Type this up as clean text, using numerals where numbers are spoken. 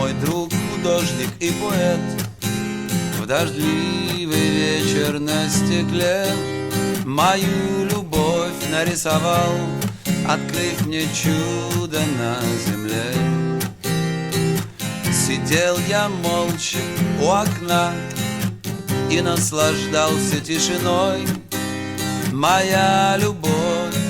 мой друг, художник и поэт. В дождливый вечер на стекле мою любовь нарисовал, открыв мне чудо на земле. Сидел я молча у окна и наслаждался тишиной. Моя любовь